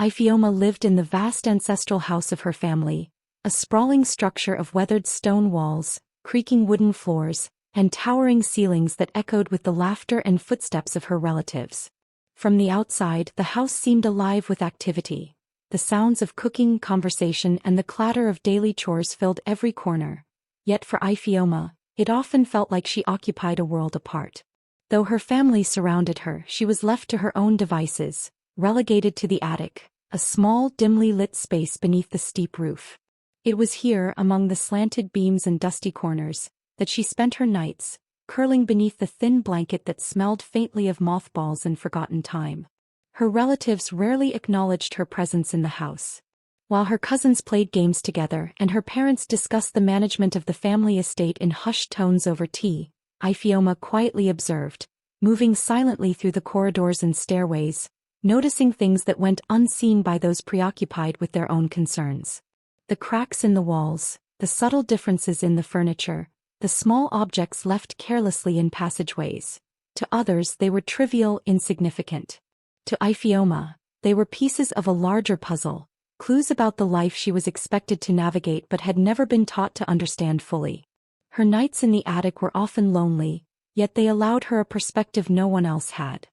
Iphioma lived in the vast ancestral house of her family, a sprawling structure of weathered stone walls, creaking wooden floors, and towering ceilings that echoed with the laughter and footsteps of her relatives. From the outside, the house seemed alive with activity. The sounds of cooking, conversation, and the clatter of daily chores filled every corner. Yet for Iphioma, it often felt like she occupied a world apart. Though her family surrounded her, she was left to her own devices, relegated to the attic, a small, dimly lit space beneath the steep roof. It was here, among the slanted beams and dusty corners, that she spent her nights, curling beneath the thin blanket that smelled faintly of mothballs and forgotten time. Her relatives rarely acknowledged her presence in the house. While her cousins played games together and her parents discussed the management of the family estate in hushed tones over tea, Iphioma quietly observed, moving silently through the corridors and stairways, noticing things that went unseen by those preoccupied with their own concerns. The cracks in the walls, the subtle differences in the furniture, the small objects left carelessly in passageways. To others they were trivial, insignificant. To Iphioma, they were pieces of a larger puzzle, clues about the life she was expected to navigate but had never been taught to understand fully. Her nights in the attic were often lonely, yet they allowed her a perspective no one else had.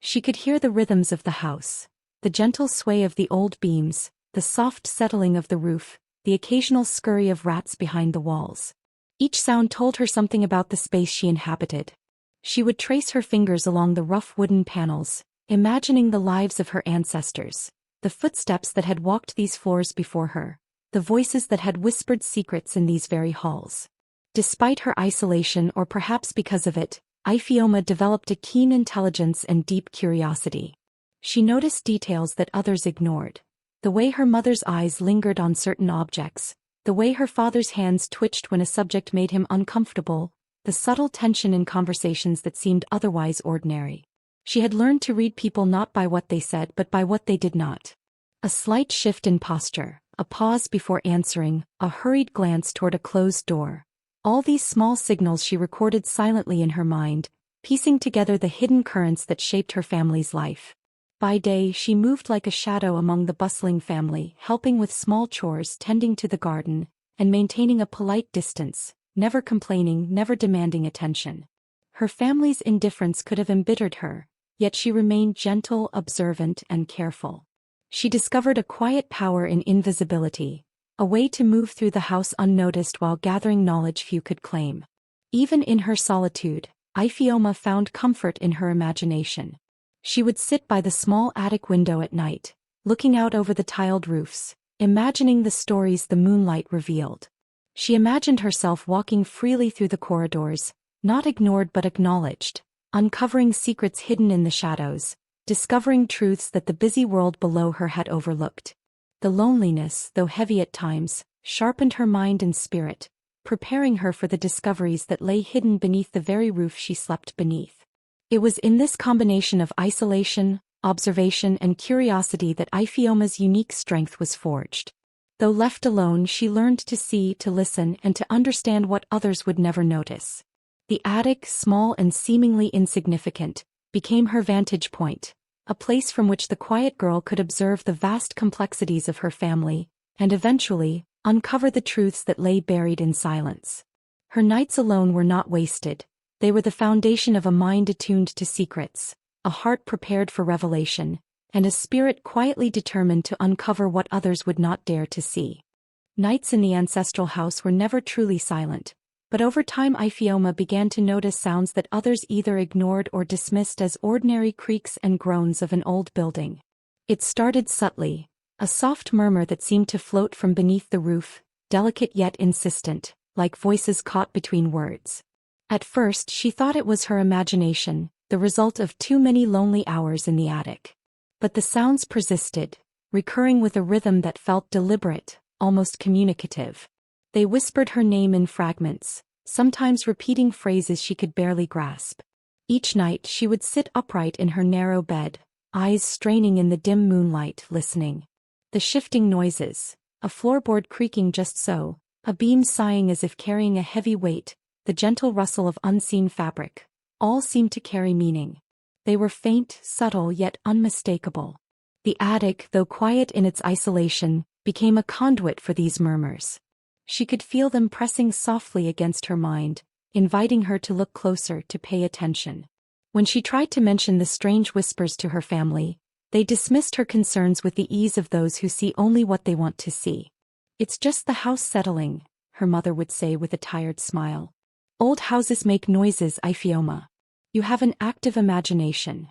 She could hear the rhythms of the house, the gentle sway of the old beams, the soft settling of the roof, the occasional scurry of rats behind the walls. Each sound told her something about the space she inhabited. She would trace her fingers along the rough wooden panels, imagining the lives of her ancestors, the footsteps that had walked these floors before her, the voices that had whispered secrets in these very halls. Despite her isolation, or perhaps because of it, Iphioma developed a keen intelligence and deep curiosity. She noticed details that others ignored. The way her mother's eyes lingered on certain objects, the way her father's hands twitched when a subject made him uncomfortable, the subtle tension in conversations that seemed otherwise ordinary. She had learned to read people not by what they said but by what they did not. A slight shift in posture, a pause before answering, a hurried glance toward a closed door. All these small signals she recorded silently in her mind, piecing together the hidden currents that shaped her family's life. By day she moved like a shadow among the bustling family, helping with small chores, tending to the garden, and maintaining a polite distance, never complaining, never demanding attention. Her family's indifference could have embittered her, yet she remained gentle, observant, and careful. She discovered a quiet power in invisibility, a way to move through the house unnoticed while gathering knowledge few could claim. Even in her solitude, Iphioma found comfort in her imagination. She would sit by the small attic window at night, looking out over the tiled roofs, imagining the stories the moonlight revealed. She imagined herself walking freely through the corridors, not ignored but acknowledged, uncovering secrets hidden in the shadows, discovering truths that the busy world below her had overlooked. The loneliness, though heavy at times, sharpened her mind and spirit, preparing her for the discoveries that lay hidden beneath the very roof she slept beneath. It was in this combination of isolation, observation, and curiosity that Iphioma's unique strength was forged. Though left alone, she learned to see, to listen, and to understand what others would never notice. The attic, small and seemingly insignificant, became her vantage point, a place from which the quiet girl could observe the vast complexities of her family, and eventually, uncover the truths that lay buried in silence. Her nights alone were not wasted. They were the foundation of a mind attuned to secrets, a heart prepared for revelation, and a spirit quietly determined to uncover what others would not dare to see. Nights in the ancestral house were never truly silent, but over time Iphioma began to notice sounds that others either ignored or dismissed as ordinary creaks and groans of an old building. It started subtly, a soft murmur that seemed to float from beneath the roof, delicate yet insistent, like voices caught between words. At first she thought it was her imagination, the result of too many lonely hours in the attic. But the sounds persisted, recurring with a rhythm that felt deliberate, almost communicative. They whispered her name in fragments, sometimes repeating phrases she could barely grasp. Each night she would sit upright in her narrow bed, eyes straining in the dim moonlight, listening. The shifting noises, a floorboard creaking just so, a beam sighing as if carrying a heavy weight, the gentle rustle of unseen fabric, all seemed to carry meaning. They were faint, subtle, yet unmistakable. The attic, though quiet in its isolation, became a conduit for these murmurs. She could feel them pressing softly against her mind, inviting her to look closer, to pay attention. When she tried to mention the strange whispers to her family, they dismissed her concerns with the ease of those who see only what they want to see. "It's just the house settling," her mother would say with a tired smile. "Old houses make noises, Ifioma. You have an active imagination."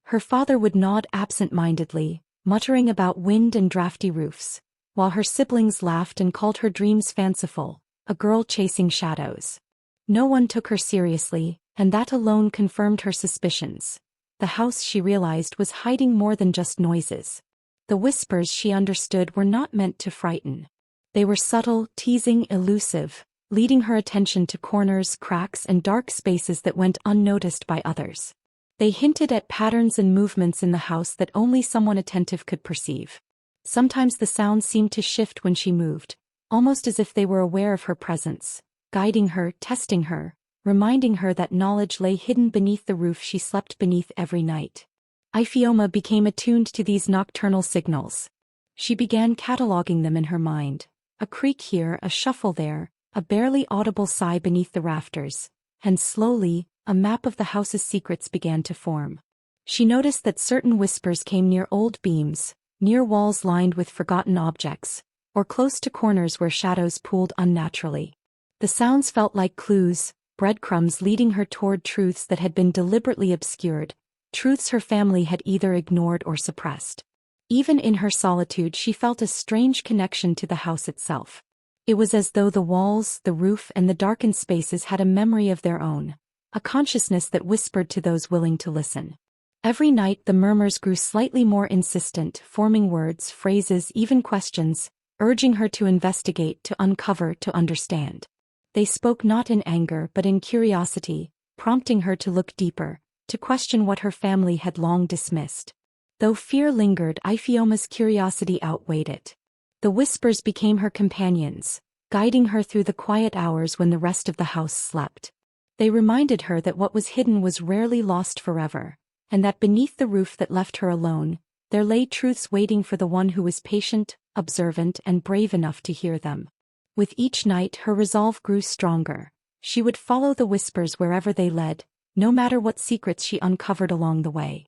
Her father would nod absent-mindedly, muttering about wind and drafty roofs, while her siblings laughed and called her dreams fanciful, a girl chasing shadows. No one took her seriously, and that alone confirmed her suspicions. The house, she realized, was hiding more than just noises. The whispers, she understood, were not meant to frighten. They were subtle, teasing, elusive, leading her attention to corners, cracks, and dark spaces that went unnoticed by others. They hinted at patterns and movements in the house that only someone attentive could perceive. Sometimes the sounds seemed to shift when she moved, almost as if they were aware of her presence, guiding her, testing her, reminding her that knowledge lay hidden beneath the roof she slept beneath every night. Ifioma became attuned to these nocturnal signals. She began cataloging them in her mind. A creak here, a shuffle there, a barely audible sigh beneath the rafters, and slowly, a map of the house's secrets began to form. She noticed that certain whispers came near old beams, near walls lined with forgotten objects, or close to corners where shadows pooled unnaturally. The sounds felt like clues, breadcrumbs leading her toward truths that had been deliberately obscured, truths her family had either ignored or suppressed. Even in her solitude, she felt a strange connection to the house itself. It was as though the walls, the roof, and the darkened spaces had a memory of their own, a consciousness that whispered to those willing to listen. Every night the murmurs grew slightly more insistent, forming words, phrases, even questions, urging her to investigate, to uncover, to understand. They spoke not in anger but in curiosity, prompting her to look deeper, to question what her family had long dismissed. Though fear lingered, Ifioma's curiosity outweighed it. The whispers became her companions, guiding her through the quiet hours when the rest of the house slept. They reminded her that what was hidden was rarely lost forever, and that beneath the roof that left her alone, there lay truths waiting for the one who was patient, observant, and brave enough to hear them. With each night her resolve grew stronger. She would follow the whispers wherever they led, no matter what secrets she uncovered along the way.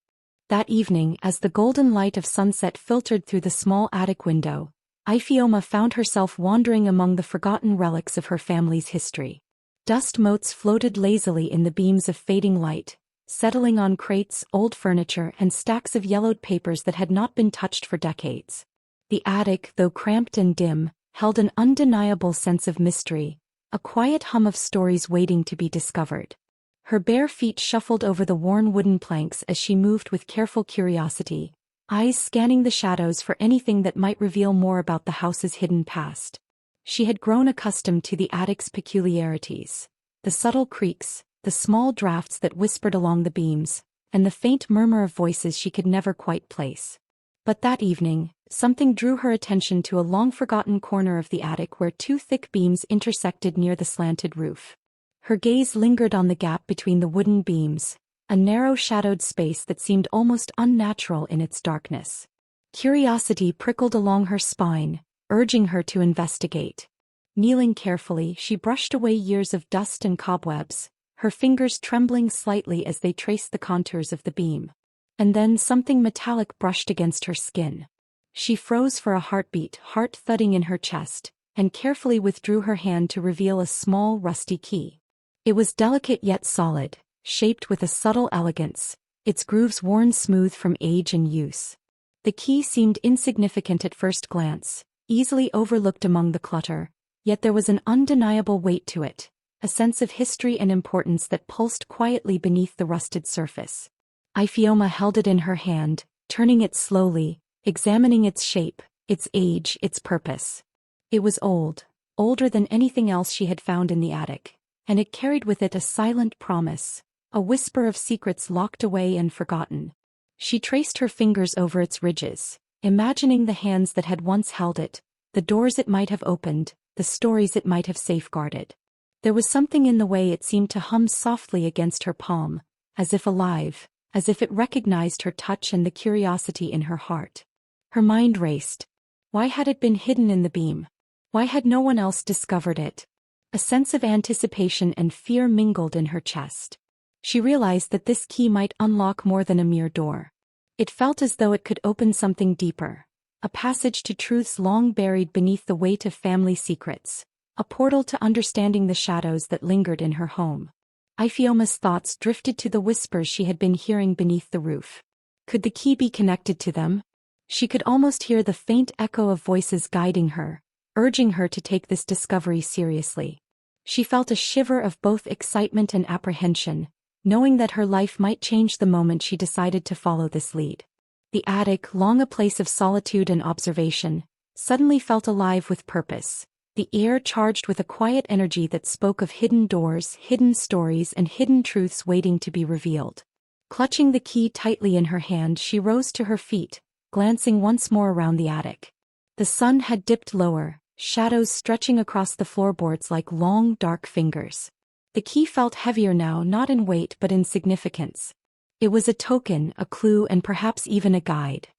That evening, as the golden light of sunset filtered through the small attic window, Ifioma found herself wandering among the forgotten relics of her family's history. Dust motes floated lazily in the beams of fading light, settling on crates, old furniture, and stacks of yellowed papers that had not been touched for decades. The attic, though cramped and dim, held an undeniable sense of mystery, a quiet hum of stories waiting to be discovered. Her bare feet shuffled over the worn wooden planks as she moved with careful curiosity, eyes scanning the shadows for anything that might reveal more about the house's hidden past. She had grown accustomed to the attic's peculiarities, the subtle creaks, the small drafts that whispered along the beams, and the faint murmur of voices she could never quite place. But that evening, something drew her attention to a long-forgotten corner of the attic where two thick beams intersected near the slanted roof. Her gaze lingered on the gap between the wooden beams, a narrow shadowed space that seemed almost unnatural in its darkness. Curiosity prickled along her spine, urging her to investigate. Kneeling carefully, she brushed away years of dust and cobwebs, her fingers trembling slightly as they traced the contours of the beam. And then something metallic brushed against her skin. She froze for a heartbeat, heart thudding in her chest, and carefully withdrew her hand to reveal a small, rusty key. It was delicate yet solid, shaped with a subtle elegance, its grooves worn smooth from age and use. The key seemed insignificant at first glance, easily overlooked among the clutter, yet there was an undeniable weight to it, a sense of history and importance that pulsed quietly beneath the rusted surface. Ifioma held it in her hand, turning it slowly, examining its shape, its age, its purpose. It was old, older than anything else she had found in the attic, and it carried with it a silent promise, a whisper of secrets locked away and forgotten. She traced her fingers over its ridges, imagining the hands that had once held it, the doors it might have opened, the stories it might have safeguarded. There was something in the way it seemed to hum softly against her palm, as if alive, as if it recognized her touch and the curiosity in her heart. Her mind raced. Why had it been hidden in the beam? Why had no one else discovered it? A sense of anticipation and fear mingled in her chest. She realized that this key might unlock more than a mere door. It felt as though it could open something deeper. A passage to truths long buried beneath the weight of family secrets. A portal to understanding the shadows that lingered in her home. Ifeoma's thoughts drifted to the whispers she had been hearing beneath the roof. Could the key be connected to them? She could almost hear the faint echo of voices guiding her, urging her to take this discovery seriously. She felt a shiver of both excitement and apprehension, knowing that her life might change the moment she decided to follow this lead. The attic, long a place of solitude and observation, suddenly felt alive with purpose. The air charged with a quiet energy that spoke of hidden doors, hidden stories, and hidden truths waiting to be revealed. Clutching the key tightly in her hand, she rose to her feet, glancing once more around the attic. The sun had dipped lower, shadows stretching across the floorboards like long, dark fingers. The key felt heavier now, not in weight but in significance. It was a token, a clue, and perhaps even a guide.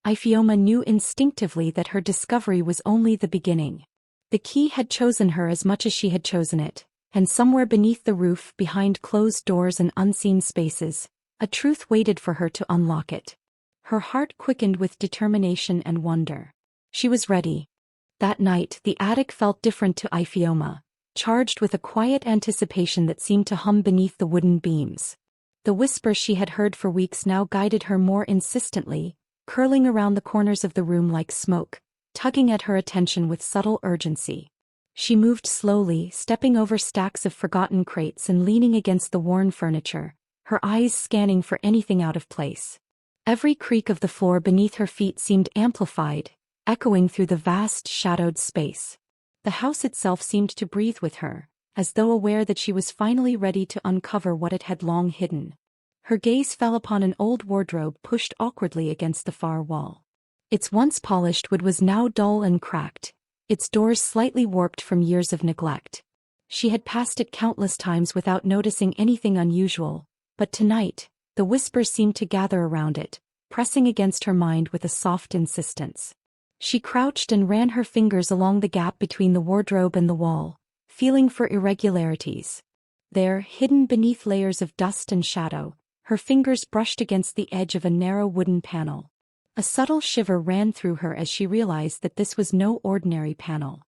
Ifeoma knew instinctively that her discovery was only the beginning. The key had chosen her as much as she had chosen it, and somewhere beneath the roof, behind closed doors and unseen spaces, a truth waited for her to unlock it. Her heart quickened with determination and wonder. She was ready. That night, the attic felt different to Ifeoma, charged with a quiet anticipation that seemed to hum beneath the wooden beams. The whisper she had heard for weeks now guided her more insistently, curling around the corners of the room like smoke, tugging at her attention with subtle urgency. She moved slowly, stepping over stacks of forgotten crates and leaning against the worn furniture, her eyes scanning for anything out of place. Every creak of the floor beneath her feet seemed amplified, echoing through the vast, shadowed space. The house itself seemed to breathe with her, as though aware that she was finally ready to uncover what it had long hidden. Her gaze fell upon an old wardrobe pushed awkwardly against the far wall. Its once polished wood was now dull and cracked, its doors slightly warped from years of neglect. She had passed it countless times without noticing anything unusual, but tonight, the whispers seemed to gather around it, pressing against her mind with a soft insistence. She crouched and ran her fingers along the gap between the wardrobe and the wall, feeling for irregularities. There, hidden beneath layers of dust and shadow, her fingers brushed against the edge of a narrow wooden panel. A subtle shiver ran through her as she realized that this was no ordinary panel.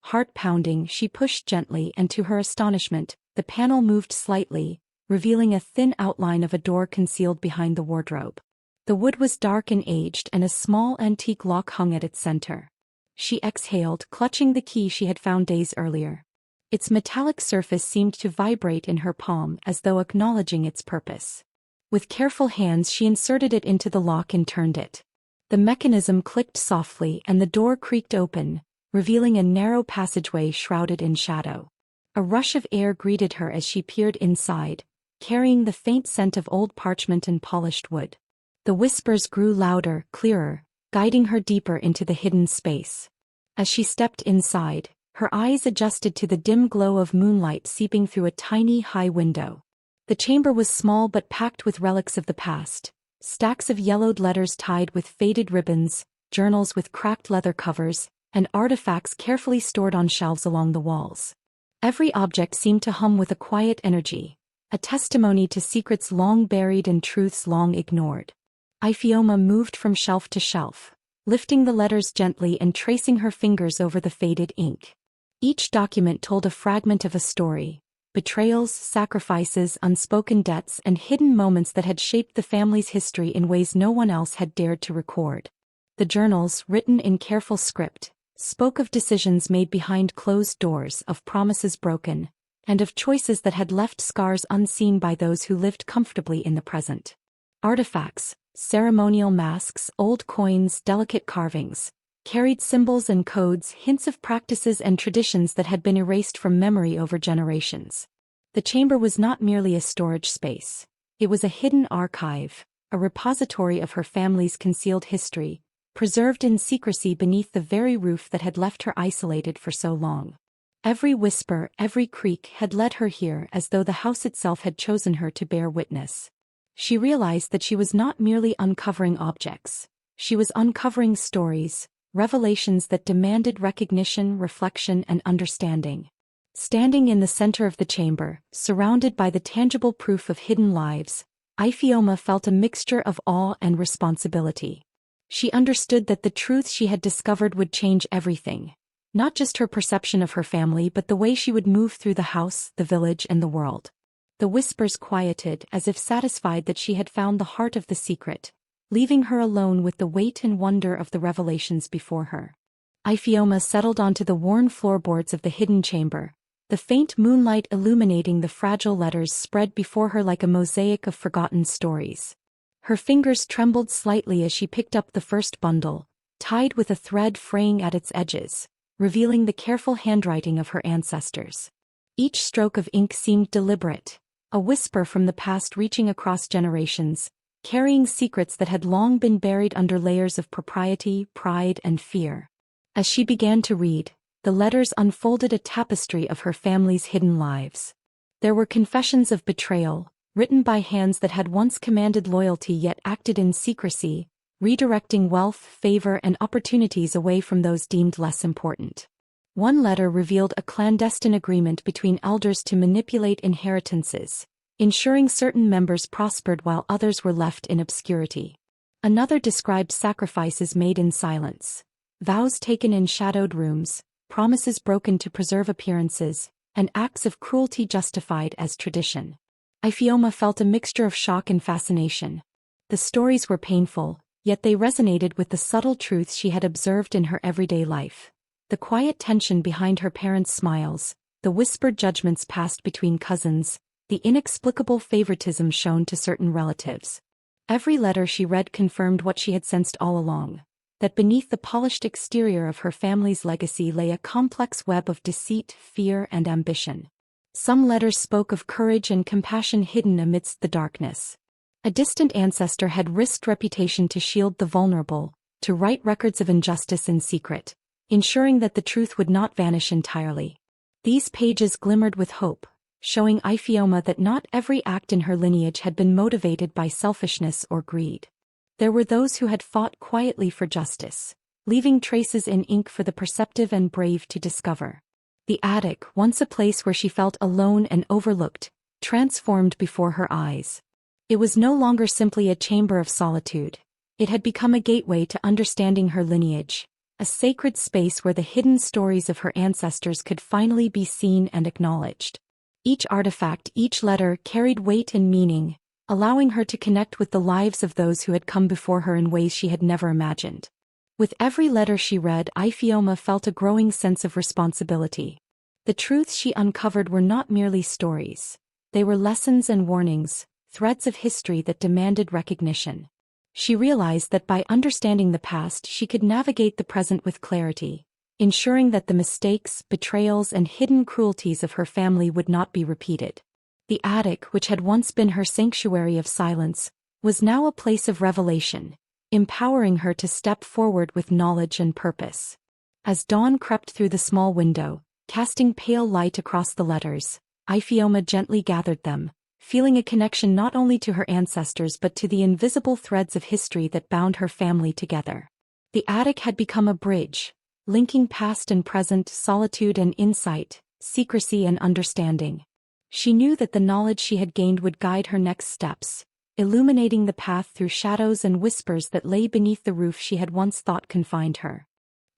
Heart pounding, she pushed gently, and to her astonishment, the panel moved slightly, revealing a thin outline of a door concealed behind the wardrobe. The wood was dark and aged, and a small antique lock hung at its center. She exhaled, clutching the key she had found days earlier. Its metallic surface seemed to vibrate in her palm as though acknowledging its purpose. With careful hands she inserted it into the lock and turned it. The mechanism clicked softly and the door creaked open, revealing a narrow passageway shrouded in shadow. A rush of air greeted her as she peered inside, carrying the faint scent of old parchment and polished wood. The whispers grew louder, clearer, guiding her deeper into the hidden space. As she stepped inside, her eyes adjusted to the dim glow of moonlight seeping through a tiny, high window. The chamber was small but packed with relics of the past. Stacks of yellowed letters tied with faded ribbons, journals with cracked leather covers, and artifacts carefully stored on shelves along the walls. Every object seemed to hum with a quiet energy, a testimony to secrets long buried and truths long ignored. Ifeoma moved from shelf to shelf, lifting the letters gently and tracing her fingers over the faded ink. Each document told a fragment of a story. Betrayals, sacrifices, unspoken debts, and hidden moments that had shaped the family's history in ways no one else had dared to record. The journals, written in careful script, spoke of decisions made behind closed doors, of promises broken, and of choices that had left scars unseen by those who lived comfortably in the present. Artifacts, ceremonial masks, old coins, delicate carvings, carried symbols and codes, hints of practices and traditions that had been erased from memory over generations. The chamber was not merely a storage space. It was a hidden archive, a repository of her family's concealed history, preserved in secrecy beneath the very roof that had left her isolated for so long. Every whisper, every creak had led her here as though the house itself had chosen her to bear witness. She realized that she was not merely uncovering objects. She was uncovering stories, revelations that demanded recognition, reflection, and understanding. Standing in the center of the chamber, surrounded by the tangible proof of hidden lives, Iphioma felt a mixture of awe and responsibility. She understood that the truth she had discovered would change everything, not just her perception of her family but the way she would move through the house, the village, and the world. The whispers quieted as if satisfied that she had found the heart of the secret, leaving her alone with the weight and wonder of the revelations before her. Iphioma settled onto the worn floorboards of the hidden chamber, the faint moonlight illuminating the fragile letters spread before her like a mosaic of forgotten stories. Her fingers trembled slightly as she picked up the first bundle, tied with a thread fraying at its edges, revealing the careful handwriting of her ancestors. Each stroke of ink seemed deliberate, a whisper from the past reaching across generations, carrying secrets that had long been buried under layers of propriety, pride, and fear. As she began to read, the letters unfolded a tapestry of her family's hidden lives. There were confessions of betrayal, written by hands that had once commanded loyalty yet acted in secrecy, redirecting wealth, favor, and opportunities away from those deemed less important. One letter revealed a clandestine agreement between elders to manipulate inheritances, ensuring certain members prospered while others were left in obscurity. Another described sacrifices made in silence, vows taken in shadowed rooms, promises broken to preserve appearances, and acts of cruelty justified as tradition. Iphioma felt a mixture of shock and fascination. The stories were painful, yet they resonated with the subtle truths she had observed in her everyday life. The quiet tension behind her parents' smiles, the whispered judgments passed between cousins, the inexplicable favoritism shown to certain relatives. Every letter she read confirmed what she had sensed all along, that beneath the polished exterior of her family's legacy lay a complex web of deceit, fear, and ambition. Some letters spoke of courage and compassion hidden amidst the darkness. A distant ancestor had risked reputation to shield the vulnerable, to write records of injustice in secret, ensuring that the truth would not vanish entirely. These pages glimmered with hope, showing Iphioma that not every act in her lineage had been motivated by selfishness or greed. There were those who had fought quietly for justice, leaving traces in ink for the perceptive and brave to discover. The attic, once a place where she felt alone and overlooked, transformed before her eyes. It was no longer simply a chamber of solitude. It had become a gateway to understanding her lineage, a sacred space where the hidden stories of her ancestors could finally be seen and acknowledged. Each artifact, each letter carried weight and meaning, allowing her to connect with the lives of those who had come before her in ways she had never imagined. With every letter she read, Iphioma felt a growing sense of responsibility. The truths she uncovered were not merely stories. They were lessons and warnings, threads of history that demanded recognition. She realized that by understanding the past she could navigate the present with clarity, ensuring that the mistakes, betrayals, and hidden cruelties of her family would not be repeated. The attic, which had once been her sanctuary of silence, was now a place of revelation, empowering her to step forward with knowledge and purpose. As dawn crept through the small window, casting pale light across the letters, Iphioma gently gathered them, feeling a connection not only to her ancestors but to the invisible threads of history that bound her family together. The attic had become a bridge, linking past and present, solitude and insight, secrecy and understanding. She knew that the knowledge she had gained would guide her next steps, illuminating the path through shadows and whispers that lay beneath the roof she had once thought confined her.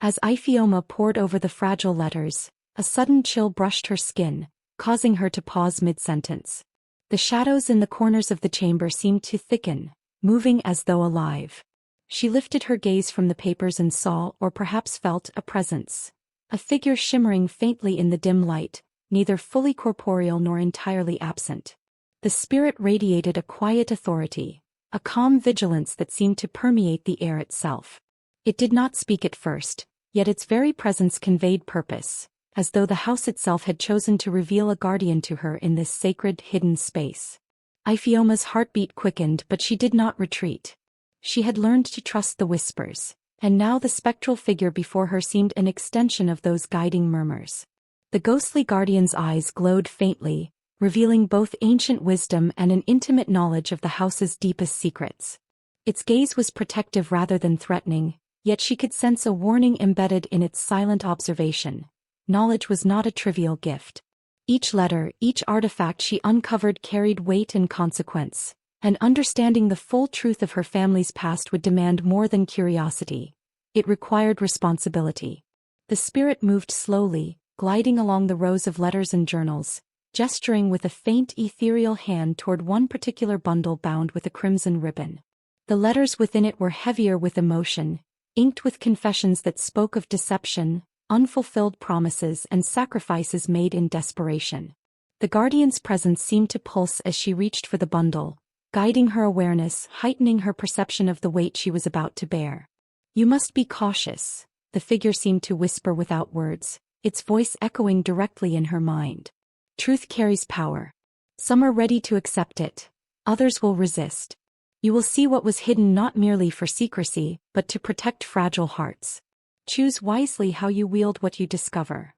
As Iphioma pored over the fragile letters, a sudden chill brushed her skin, causing her to pause mid-sentence. The shadows in the corners of the chamber seemed to thicken, moving as though alive. She lifted her gaze from the papers and saw, or perhaps felt, a presence. A figure shimmering faintly in the dim light, neither fully corporeal nor entirely absent. The spirit radiated a quiet authority, a calm vigilance that seemed to permeate the air itself. It did not speak at first, yet its very presence conveyed purpose, as though the house itself had chosen to reveal a guardian to her in this sacred, hidden space. Iphioma's heartbeat quickened, but she did not retreat. She had learned to trust the whispers, and now the spectral figure before her seemed an extension of those guiding murmurs. The ghostly guardian's eyes glowed faintly, revealing both ancient wisdom and an intimate knowledge of the house's deepest secrets. Its gaze was protective rather than threatening, yet she could sense a warning embedded in its silent observation. Knowledge was not a trivial gift. Each letter, each artifact she uncovered carried weight and consequence, and understanding the full truth of her family's past would demand more than curiosity. It required responsibility. The spirit moved slowly, gliding along the rows of letters and journals, gesturing with a faint ethereal hand toward one particular bundle bound with a crimson ribbon. The letters within it were heavier with emotion, inked with confessions that spoke of deception, unfulfilled promises and sacrifices made in desperation. The guardian's presence seemed to pulse as she reached for the bundle, guiding her awareness, heightening her perception of the weight she was about to bear. "You must be cautious," the figure seemed to whisper without words, its voice echoing directly in her mind. "Truth carries power. Some are ready to accept it, others will resist. You will see what was hidden not merely for secrecy, but to protect fragile hearts. Choose wisely how you wield what you discover."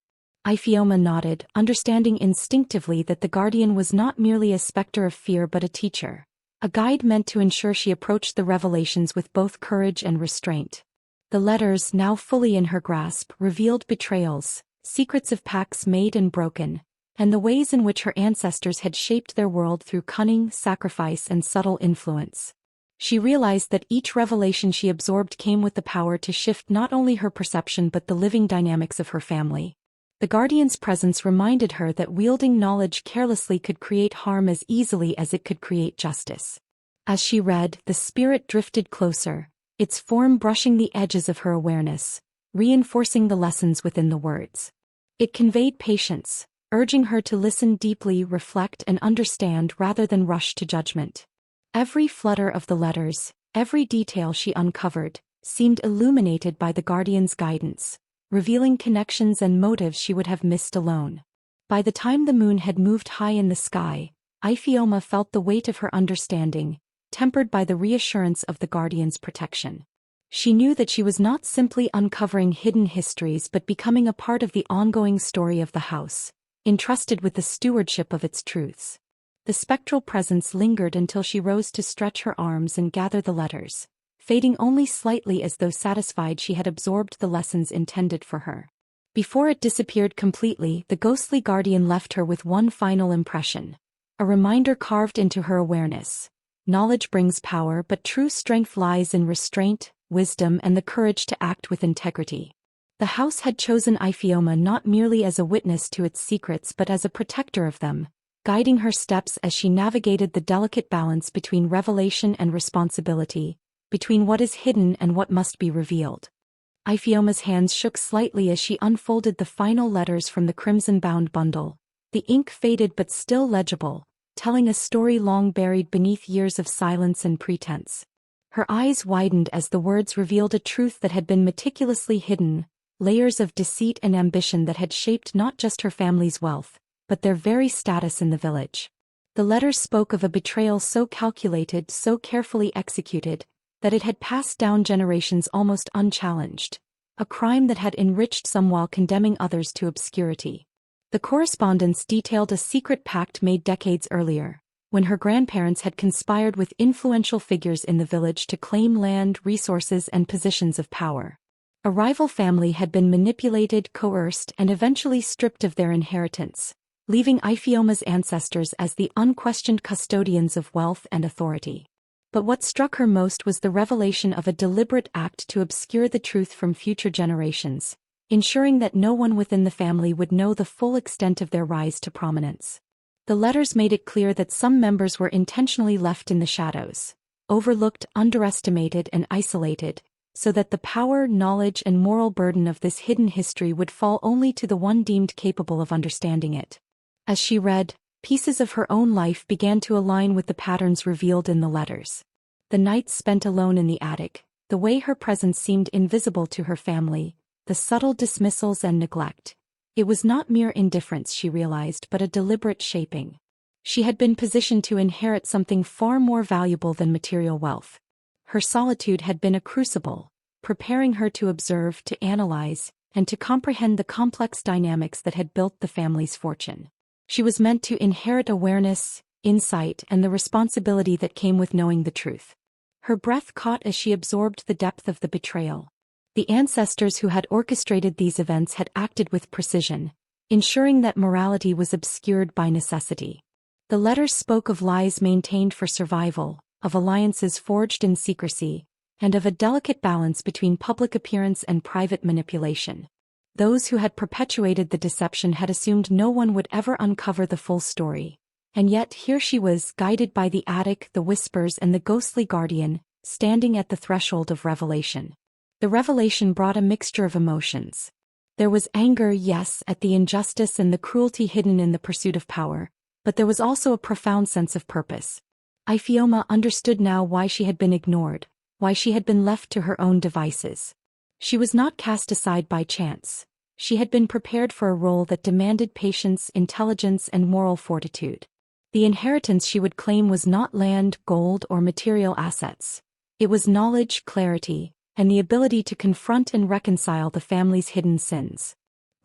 Iphioma nodded, understanding instinctively that the guardian was not merely a specter of fear but a teacher, a guide meant to ensure she approached the revelations with both courage and restraint. The letters, now fully in her grasp, revealed betrayals, secrets of pacts made and broken, and the ways in which her ancestors had shaped their world through cunning, sacrifice and subtle influence. She realized that each revelation she absorbed came with the power to shift not only her perception but the living dynamics of her family. The guardian's presence reminded her that wielding knowledge carelessly could create harm as easily as it could create justice. As she read, the spirit drifted closer, its form brushing the edges of her awareness, reinforcing the lessons within the words. It conveyed patience, urging her to listen deeply, reflect and understand rather than rush to judgment. Every flutter of the letters, every detail she uncovered, seemed illuminated by the guardian's guidance, revealing connections and motives she would have missed alone. By the time the moon had moved high in the sky, Iphioma felt the weight of her understanding, tempered by the reassurance of the guardian's protection. She knew that she was not simply uncovering hidden histories but becoming a part of the ongoing story of the house, entrusted with the stewardship of its truths. The spectral presence lingered until she rose to stretch her arms and gather the letters, fading only slightly as though satisfied she had absorbed the lessons intended for her. Before it disappeared completely, the ghostly guardian left her with one final impression, a reminder carved into her awareness. Knowledge brings power, but true strength lies in restraint, wisdom and the courage to act with integrity. The house had chosen Iphioma not merely as a witness to its secrets but as a protector of them, guiding her steps as she navigated the delicate balance between revelation and responsibility, between what is hidden and what must be revealed. Iphioma's hands shook slightly as she unfolded the final letters from the crimson-bound bundle. The ink faded but still legible, telling a story long buried beneath years of silence and pretense. Her eyes widened as the words revealed a truth that had been meticulously hidden, layers of deceit and ambition that had shaped not just her family's wealth, but their very status in the village. The letters spoke of a betrayal so calculated, so carefully executed, that it had passed down generations almost unchallenged, a crime that had enriched some while condemning others to obscurity. The correspondence detailed a secret pact made decades earlier, when her grandparents had conspired with influential figures in the village to claim land, resources and positions of power. A rival family had been manipulated, coerced and eventually stripped of their inheritance, leaving Iphioma's ancestors as the unquestioned custodians of wealth and authority. But what struck her most was the revelation of a deliberate act to obscure the truth from future generations, ensuring that no one within the family would know the full extent of their rise to prominence. The letters made it clear that some members were intentionally left in the shadows, overlooked, underestimated and isolated, so that the power, knowledge and moral burden of this hidden history would fall only to the one deemed capable of understanding it. As she read, pieces of her own life began to align with the patterns revealed in the letters. The nights spent alone in the attic, the way her presence seemed invisible to her family, the subtle dismissals and neglect. It was not mere indifference, she realized, but a deliberate shaping. She had been positioned to inherit something far more valuable than material wealth. Her solitude had been a crucible, preparing her to observe, to analyze, and to comprehend the complex dynamics that had built the family's fortune. She was meant to inherit awareness, insight, and the responsibility that came with knowing the truth. Her breath caught as she absorbed the depth of the betrayal. The ancestors who had orchestrated these events had acted with precision, ensuring that morality was obscured by necessity. The letters spoke of lies maintained for survival, of alliances forged in secrecy, and of a delicate balance between public appearance and private manipulation. Those who had perpetuated the deception had assumed no one would ever uncover the full story. And yet here she was, guided by the attic, the whispers, and the ghostly guardian, standing at the threshold of revelation. The revelation brought a mixture of emotions. There was anger, yes, at the injustice and the cruelty hidden in the pursuit of power, but there was also a profound sense of purpose. Ifeoma understood now why she had been ignored, why she had been left to her own devices. She was not cast aside by chance. She had been prepared for a role that demanded patience, intelligence, and moral fortitude. The inheritance she would claim was not land, gold, or material assets. It was knowledge, clarity, and the ability to confront and reconcile the family's hidden sins.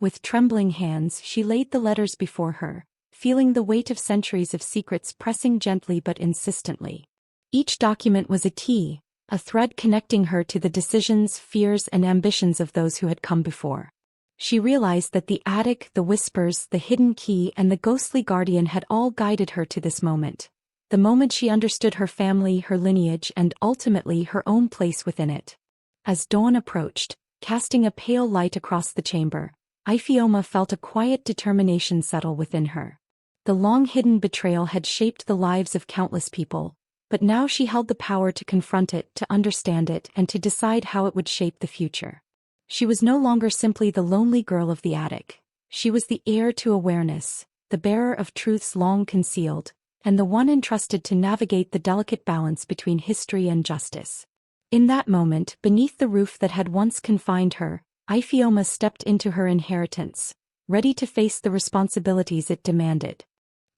With trembling hands, she laid the letters before her, feeling the weight of centuries of secrets pressing gently but insistently. Each document was a key, a thread connecting her to the decisions, fears, and ambitions of those who had come before. She realized that the attic, the whispers, the hidden key, and the ghostly guardian had all guided her to this moment. The moment she understood her family, her lineage, and ultimately her own place within it. As dawn approached, casting a pale light across the chamber, Ifeoma felt a quiet determination settle within her. The long-hidden betrayal had shaped the lives of countless people, but now she held the power to confront it, to understand it, and to decide how it would shape the future. She was no longer simply the lonely girl of the attic. She was the heir to awareness, the bearer of truths long concealed, and the one entrusted to navigate the delicate balance between history and justice. In that moment, beneath the roof that had once confined her, Ifeoma stepped into her inheritance, ready to face the responsibilities it demanded.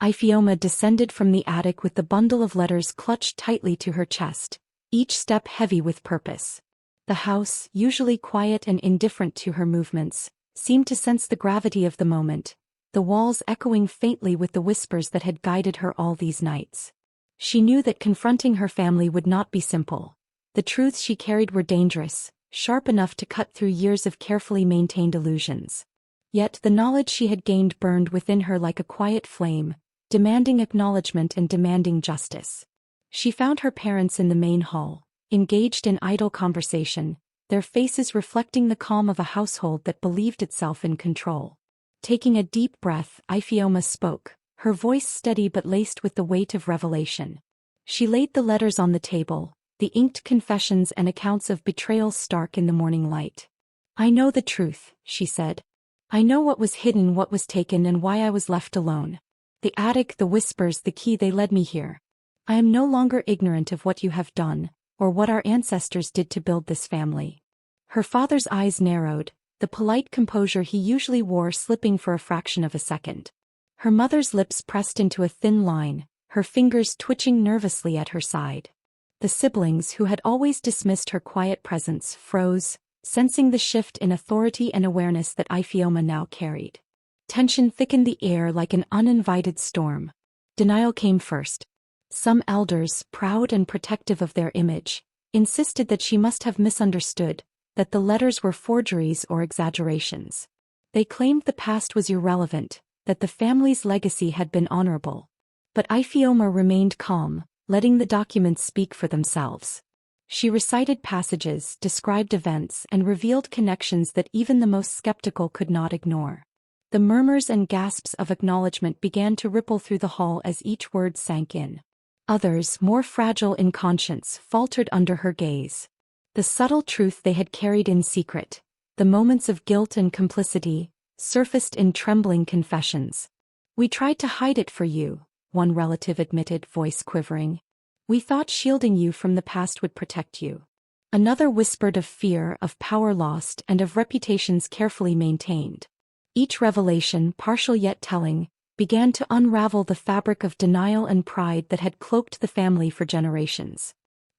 Ifeoma descended from the attic with the bundle of letters clutched tightly to her chest, each step heavy with purpose. The house, usually quiet and indifferent to her movements, seemed to sense the gravity of the moment, the walls echoing faintly with the whispers that had guided her all these nights. She knew that confronting her family would not be simple. The truths she carried were dangerous, sharp enough to cut through years of carefully maintained illusions. Yet the knowledge she had gained burned within her like a quiet flame, demanding acknowledgement and demanding justice. She found her parents in the main hall, engaged in idle conversation, their faces reflecting the calm of a household that believed itself in control. Taking a deep breath, Ifeoma spoke, her voice steady but laced with the weight of revelation. She laid the letters on the table, the inked confessions and accounts of betrayal stark in the morning light. "I know the truth," she said. "I know what was hidden, what was taken, and why I was left alone. The attic, the whispers, the key, they led me here. I am no longer ignorant of what you have done, or what our ancestors did to build this family." Her father's eyes narrowed, the polite composure he usually wore slipping for a fraction of a second. Her mother's lips pressed into a thin line, her fingers twitching nervously at her side. The siblings, who had always dismissed her quiet presence, froze, sensing the shift in authority and awareness that Ifeoma now carried. Tension thickened the air like an uninvited storm. Denial came first. Some elders, proud and protective of their image, insisted that she must have misunderstood, that the letters were forgeries or exaggerations. They claimed the past was irrelevant, that the family's legacy had been honorable. But Ifeoma remained calm, letting the documents speak for themselves. She recited passages, described events, and revealed connections that even the most skeptical could not ignore. The murmurs and gasps of acknowledgement began to ripple through the hall as each word sank in. Others, more fragile in conscience, faltered under her gaze. The subtle truth they had carried in secret, the moments of guilt and complicity, surfaced in trembling confessions. "We tried to hide it for you," one relative admitted, voice quivering. "We thought shielding you from the past would protect you." Another whispered of fear, of power lost, and of reputations carefully maintained. Each revelation, partial yet telling, began to unravel the fabric of denial and pride that had cloaked the family for generations.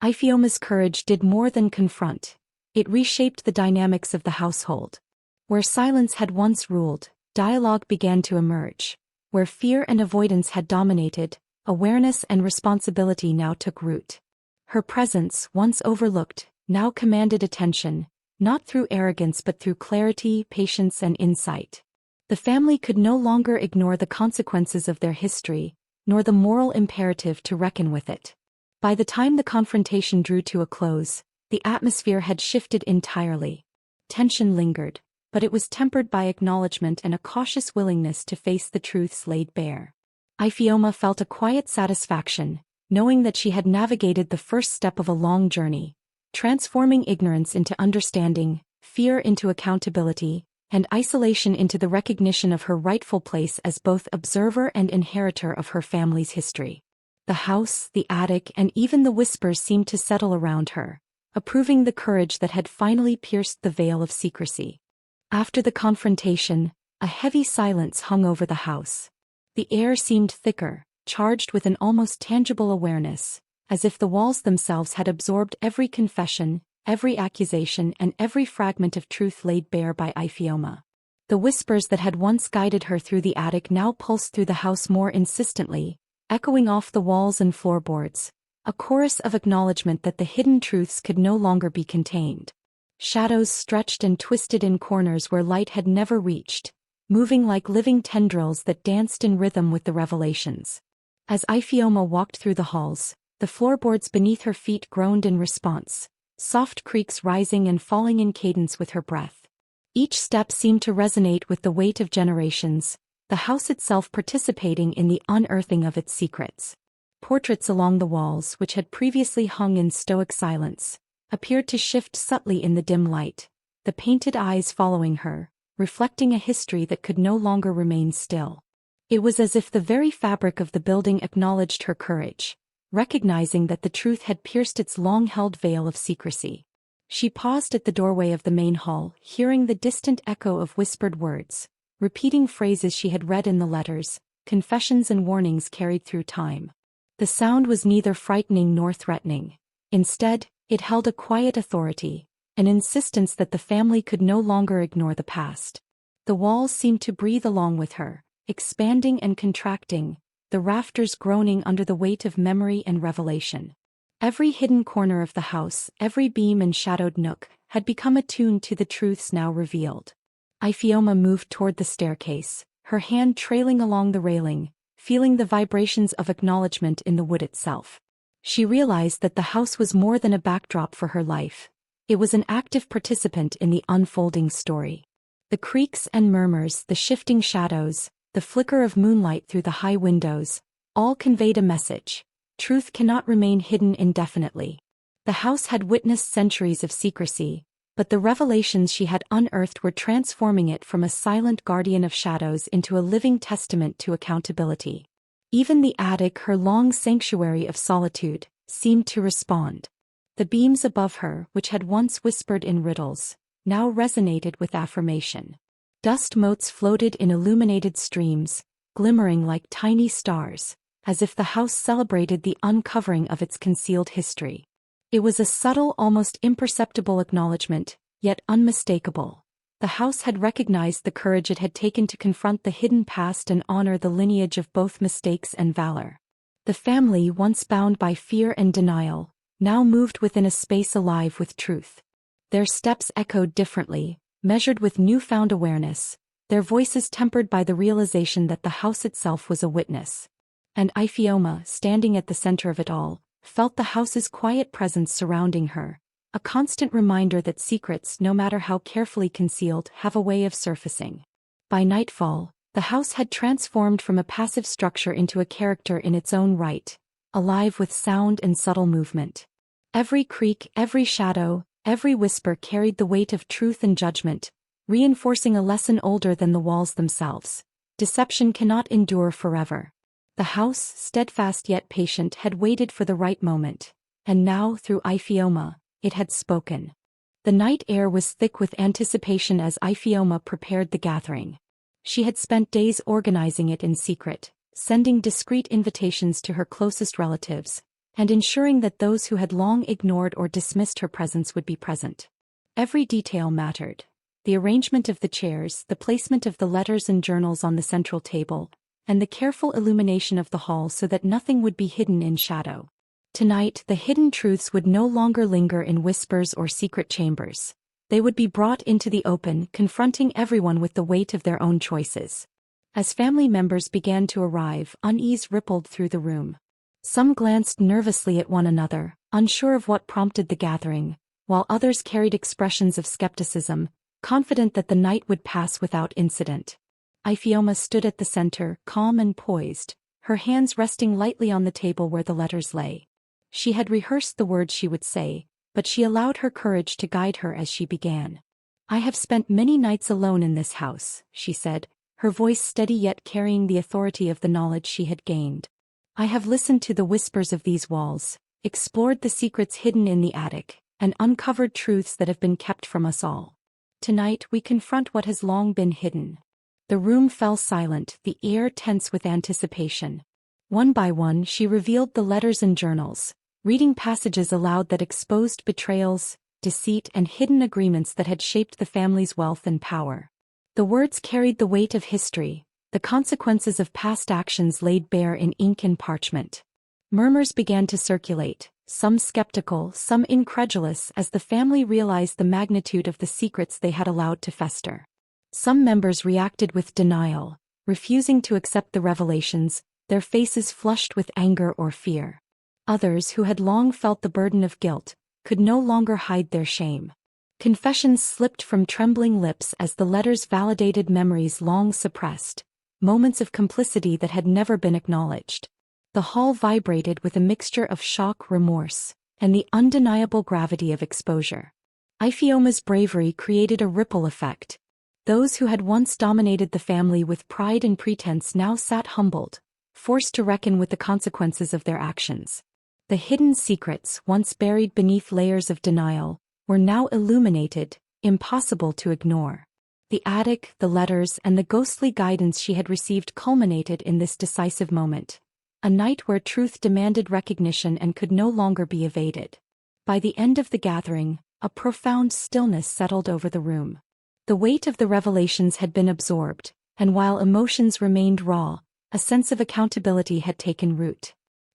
Ifeoma's courage did more than confront. It reshaped the dynamics of the household. Where silence had once ruled, dialogue began to emerge. Where fear and avoidance had dominated, awareness and responsibility now took root. Her presence, once overlooked, now commanded attention, not through arrogance but through clarity, patience, and insight. The family could no longer ignore the consequences of their history, nor the moral imperative to reckon with it. By the time the confrontation drew to a close, the atmosphere had shifted entirely. Tension lingered, but it was tempered by acknowledgement and a cautious willingness to face the truths laid bare. Iphioma felt a quiet satisfaction, knowing that she had navigated the first step of a long journey, transforming ignorance into understanding, fear into accountability, and isolation into the recognition of her rightful place as both observer and inheritor of her family's history. The house, the attic, and even the whispers seemed to settle around her, approving the courage that had finally pierced the veil of secrecy. After the confrontation, a heavy silence hung over the house. The air seemed thicker, charged with an almost tangible awareness, as if the walls themselves had absorbed every confession, every accusation, and every fragment of truth laid bare by Iphioma. The whispers that had once guided her through the attic now pulsed through the house more insistently, echoing off the walls and floorboards, a chorus of acknowledgement that the hidden truths could no longer be contained. Shadows stretched and twisted in corners where light had never reached, moving like living tendrils that danced in rhythm with the revelations. As Iphioma walked through the halls, the floorboards beneath her feet groaned in response, soft creaks rising and falling in cadence with her breath. Each step seemed to resonate with the weight of generations, the house itself participating in the unearthing of its secrets. Portraits along the walls, which had previously hung in stoic silence, appeared to shift subtly in the dim light, the painted eyes following her, reflecting a history that could no longer remain still. It was as if the very fabric of the building acknowledged her courage, recognizing that the truth had pierced its long-held veil of secrecy. She paused at the doorway of the main hall, hearing the distant echo of whispered words, repeating phrases she had read in the letters, confessions and warnings carried through time. The sound was neither frightening nor threatening. Instead, it held a quiet authority, an insistence that the family could no longer ignore the past. The walls seemed to breathe along with her, expanding and contracting, the rafters groaning under the weight of memory and revelation. Every hidden corner of the house, every beam and shadowed nook, had become attuned to the truths now revealed. Iphioma moved toward the staircase, her hand trailing along the railing, feeling the vibrations of acknowledgement in the wood itself. She realized that the house was more than a backdrop for her life. It was an active participant in the unfolding story. The creaks and murmurs, the shifting shadows, the flicker of moonlight through the high windows, all conveyed a message. Truth cannot remain hidden indefinitely. The house had witnessed centuries of secrecy, but the revelations she had unearthed were transforming it from a silent guardian of shadows into a living testament to accountability. Even the attic, her long sanctuary of solitude, seemed to respond. The beams above her, which had once whispered in riddles, now resonated with affirmation. Dust motes floated in illuminated streams, glimmering like tiny stars, as if the house celebrated the uncovering of its concealed history. It was a subtle, almost imperceptible acknowledgement, yet unmistakable. The house had recognized the courage it had taken to confront the hidden past and honor the lineage of both mistakes and valor. The family, once bound by fear and denial, now moved within a space alive with truth. Their steps echoed differently, measured with newfound awareness, their voices tempered by the realization that the house itself was a witness. And Iphioma, standing at the center of it all, felt the house's quiet presence surrounding her, a constant reminder that secrets, no matter how carefully concealed, have a way of surfacing. By nightfall, the house had transformed from a passive structure into a character in its own right, alive with sound and subtle movement. Every creak, every shadow, every whisper carried the weight of truth and judgment, reinforcing a lesson older than the walls themselves. Deception cannot endure forever. The house, steadfast yet patient, had waited for the right moment, and now, through Iphioma, it had spoken. The night air was thick with anticipation as Iphioma prepared the gathering. She had spent days organizing it in secret, sending discreet invitations to her closest relatives, and ensuring that those who had long ignored or dismissed her presence would be present. Every detail mattered. The arrangement of the chairs, the placement of the letters and journals on the central table, and the careful illumination of the hall so that nothing would be hidden in shadow. Tonight, the hidden truths would no longer linger in whispers or secret chambers. They would be brought into the open, confronting everyone with the weight of their own choices. As family members began to arrive, unease rippled through the room. Some glanced nervously at one another, unsure of what prompted the gathering, while others carried expressions of skepticism, confident that the night would pass without incident. Ifeoma stood at the center, calm and poised, her hands resting lightly on the table where the letters lay. She had rehearsed the words she would say, but she allowed her courage to guide her as she began. "I have spent many nights alone in this house," she said, her voice steady yet carrying the authority of the knowledge she had gained. "I have listened to the whispers of these walls, explored the secrets hidden in the attic, and uncovered truths that have been kept from us all. Tonight we confront what has long been hidden." The room fell silent, the air tense with anticipation. One by one she revealed the letters and journals, reading passages aloud that exposed betrayals, deceit and hidden agreements that had shaped the family's wealth and power. The words carried the weight of history, the consequences of past actions laid bare in ink and parchment. Murmurs began to circulate, some skeptical, some incredulous, as the family realized the magnitude of the secrets they had allowed to fester. Some members reacted with denial, refusing to accept the revelations, their faces flushed with anger or fear. Others, who had long felt the burden of guilt, could no longer hide their shame. Confessions slipped from trembling lips as the letters validated memories long suppressed, moments of complicity that had never been acknowledged. The hall vibrated with a mixture of shock, remorse, and the undeniable gravity of exposure. Ifeoma's bravery created a ripple effect. Those who had once dominated the family with pride and pretense now sat humbled, forced to reckon with the consequences of their actions. The hidden secrets, once buried beneath layers of denial, were now illuminated, impossible to ignore. The attic, the letters, and the ghostly guidance she had received culminated in this decisive moment. A night where truth demanded recognition and could no longer be evaded. By the end of the gathering, a profound stillness settled over the room. The weight of the revelations had been absorbed, and while emotions remained raw, a sense of accountability had taken root.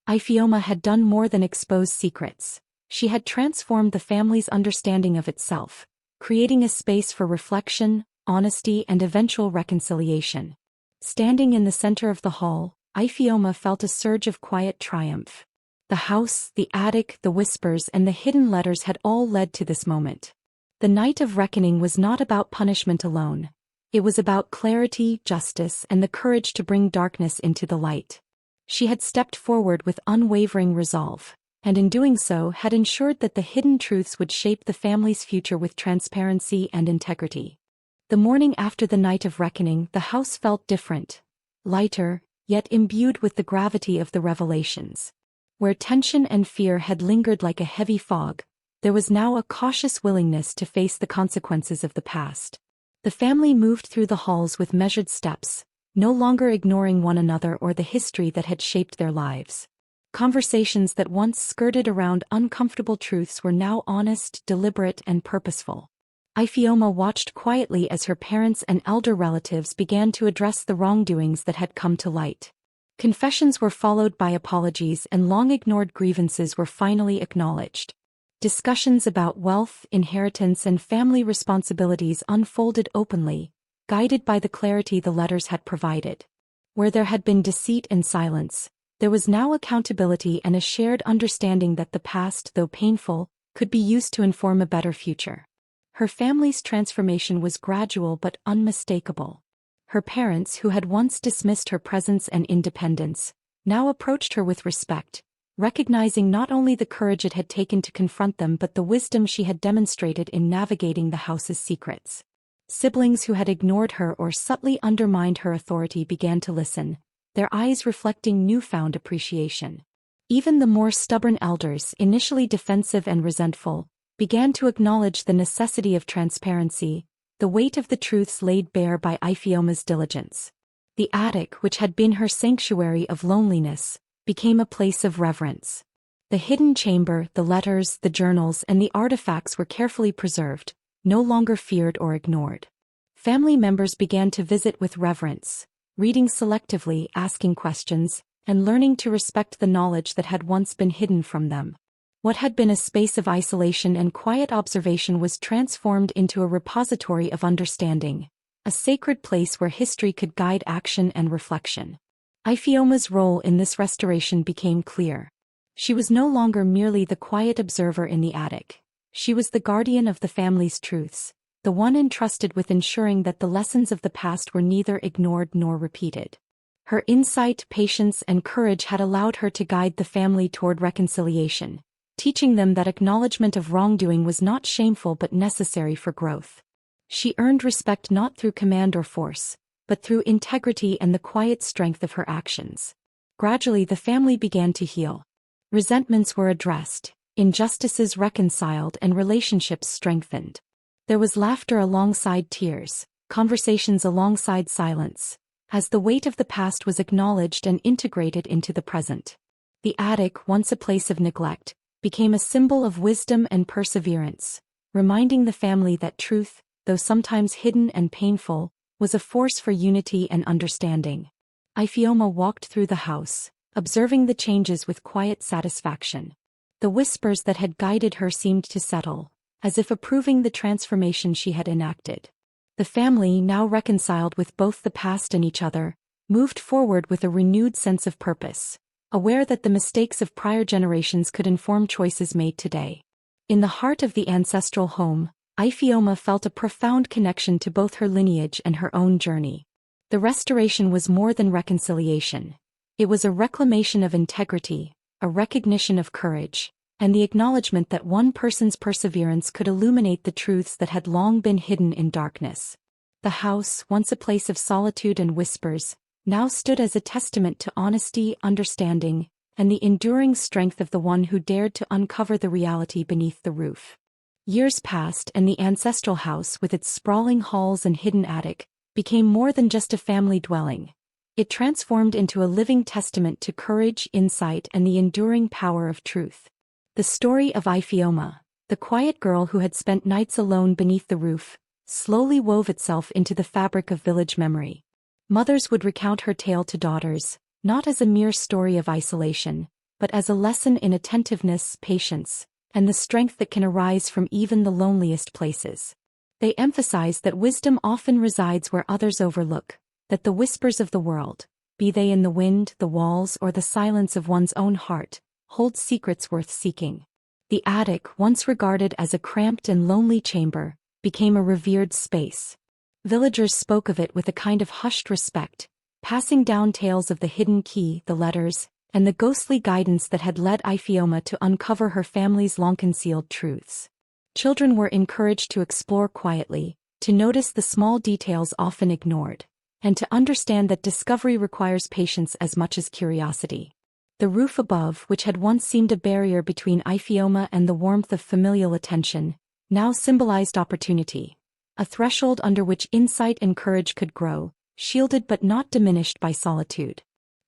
Ifeoma had done more than expose secrets. She had transformed the family's understanding of itself, creating a space for reflection, honesty, and eventual reconciliation. Standing in the center of the hall, Ifeoma felt a surge of quiet triumph. The house, the attic, the whispers, and the hidden letters had all led to this moment. The night of reckoning was not about punishment alone. It was about clarity, justice, and the courage to bring darkness into the light. She had stepped forward with unwavering resolve, and in doing so had ensured that the hidden truths would shape the family's future with transparency and integrity. The morning after the night of reckoning, the house felt different, lighter, yet imbued with the gravity of the revelations. Where tension and fear had lingered like a heavy fog, there was now a cautious willingness to face the consequences of the past. The family moved through the halls with measured steps, no longer ignoring one another or the history that had shaped their lives. Conversations that once skirted around uncomfortable truths were now honest, deliberate, and purposeful. Ifeoma watched quietly as her parents and elder relatives began to address the wrongdoings that had come to light. Confessions were followed by apologies, and long-ignored grievances were finally acknowledged. Discussions about wealth, inheritance, and family responsibilities unfolded openly, guided by the clarity the letters had provided. Where there had been deceit and silence, there was now accountability and a shared understanding that the past, though painful, could be used to inform a better future. Her family's transformation was gradual but unmistakable. Her parents, who had once dismissed her presence and independence, now approached her with respect, recognizing not only the courage it had taken to confront them but the wisdom she had demonstrated in navigating the house's secrets. Siblings who had ignored her or subtly undermined her authority began to listen, their eyes reflecting newfound appreciation. Even the more stubborn elders, initially defensive and resentful, began to acknowledge the necessity of transparency, the weight of the truths laid bare by Ifeoma's diligence. The attic, which had been her sanctuary of loneliness, became a place of reverence. The hidden chamber, the letters, the journals, and the artifacts were carefully preserved, no longer feared or ignored. Family members began to visit with reverence, reading selectively, asking questions, and learning to respect the knowledge that had once been hidden from them. What had been a space of isolation and quiet observation was transformed into a repository of understanding, a sacred place where history could guide action and reflection. Ifeoma's role in this restoration became clear. She was no longer merely the quiet observer in the attic. She was the guardian of the family's truths, the one entrusted with ensuring that the lessons of the past were neither ignored nor repeated. Her insight, patience, and courage had allowed her to guide the family toward reconciliation, teaching them that acknowledgement of wrongdoing was not shameful but necessary for growth. She earned respect not through command or force, but through integrity and the quiet strength of her actions. Gradually the family began to heal. Resentments were addressed, injustices reconciled, and relationships strengthened. There was laughter alongside tears, conversations alongside silence, as the weight of the past was acknowledged and integrated into the present. The attic, once a place of neglect, became a symbol of wisdom and perseverance, reminding the family that truth, though sometimes hidden and painful, was a force for unity and understanding. Ifeoma walked through the house, observing the changes with quiet satisfaction. The whispers that had guided her seemed to settle, as if approving the transformation she had enacted. The family, now reconciled with both the past and each other, moved forward with a renewed sense of purpose, aware that the mistakes of prior generations could inform choices made today. In the heart of the ancestral home, Ifeoma felt a profound connection to both her lineage and her own journey. The restoration was more than reconciliation. It was a reclamation of integrity, a recognition of courage, and the acknowledgement that one person's perseverance could illuminate the truths that had long been hidden in darkness. The house, once a place of solitude and whispers, now stood as a testament to honesty, understanding, and the enduring strength of the one who dared to uncover the reality beneath the roof. Years passed, and the ancestral house, with its sprawling halls and hidden attic, became more than just a family dwelling. It transformed into a living testament to courage, insight, and the enduring power of truth. The story of Ifeoma, the quiet girl who had spent nights alone beneath the roof, slowly wove itself into the fabric of village memory. Mothers would recount her tale to daughters, not as a mere story of isolation, but as a lesson in attentiveness, patience, and the strength that can arise from even the loneliest places. They emphasized that wisdom often resides where others overlook, that the whispers of the world, be they in the wind, the walls, or the silence of one's own heart, hold secrets worth seeking. The attic, once regarded as a cramped and lonely chamber, became a revered space. Villagers spoke of it with a kind of hushed respect, passing down tales of the hidden key, the letters, and the ghostly guidance that had led Ifeoma to uncover her family's long-concealed truths. Children were encouraged to explore quietly, to notice the small details often ignored, and to understand that discovery requires patience as much as curiosity. The roof above, which had once seemed a barrier between Ifeoma and the warmth of familial attention, now symbolized opportunity, a threshold under which insight and courage could grow, shielded but not diminished by solitude.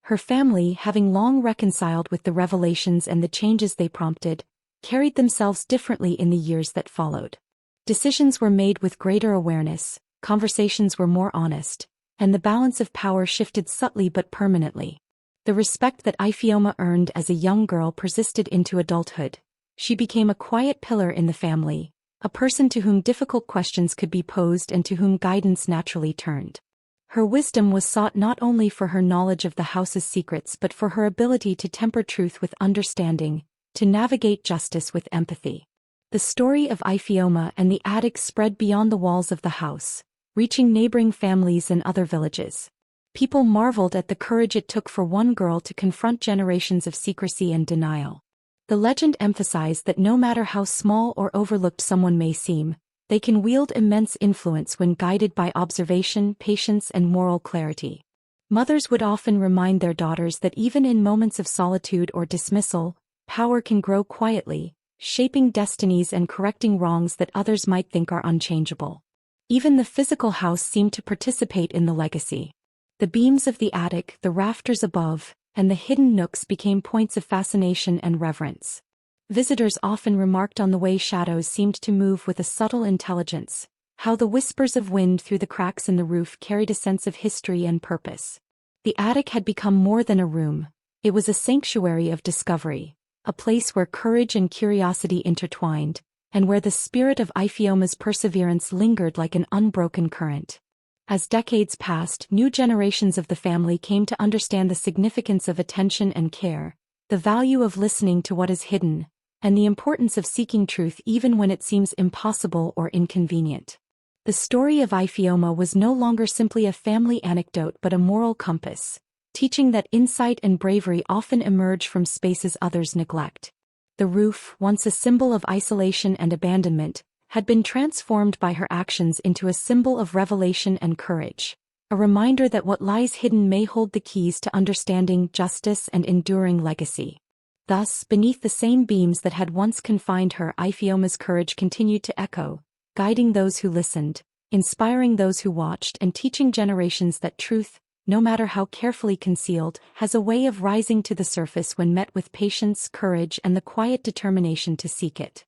Her family, having long reconciled with the revelations and the changes they prompted, carried themselves differently in the years that followed. Decisions were made with greater awareness, conversations were more honest, and the balance of power shifted subtly but permanently. The respect that Ifeoma earned as a young girl persisted into adulthood. She became a quiet pillar in the family, a person to whom difficult questions could be posed and to whom guidance naturally turned. Her wisdom was sought not only for her knowledge of the house's secrets but for her ability to temper truth with understanding, to navigate justice with empathy. The story of Ifeoma and the attic spread beyond the walls of the house, reaching neighboring families and other villages. People marveled at the courage it took for one girl to confront generations of secrecy and denial. The legend emphasized that no matter how small or overlooked someone may seem, they can wield immense influence when guided by observation, patience, and moral clarity. Mothers would often remind their daughters that even in moments of solitude or dismissal, power can grow quietly, shaping destinies and correcting wrongs that others might think are unchangeable. Even the physical house seemed to participate in the legacy. The beams of the attic, the rafters above, and the hidden nooks became points of fascination and reverence. Visitors often remarked on the way shadows seemed to move with a subtle intelligence, how the whispers of wind through the cracks in the roof carried a sense of history and purpose. The attic had become more than a room, It was a sanctuary of discovery, a place where courage and curiosity intertwined, and where the spirit of Ifeoma's perseverance lingered like an unbroken current. As decades passed, new generations of the family came to understand the significance of attention and care, the value of listening to what is hidden, and the importance of seeking truth even when it seems impossible or inconvenient. The story of Ifeoma was no longer simply a family anecdote but a moral compass, teaching that insight and bravery often emerge from spaces others neglect. The roof, once a symbol of isolation and abandonment, had been transformed by her actions into a symbol of revelation and courage, a reminder that what lies hidden may hold the keys to understanding, justice, and enduring legacy. Thus, beneath the same beams that had once confined her, Ifeoma's courage continued to echo, guiding those who listened, inspiring those who watched, and teaching generations that truth, no matter how carefully concealed, has a way of rising to the surface when met with patience, courage, and the quiet determination to seek it.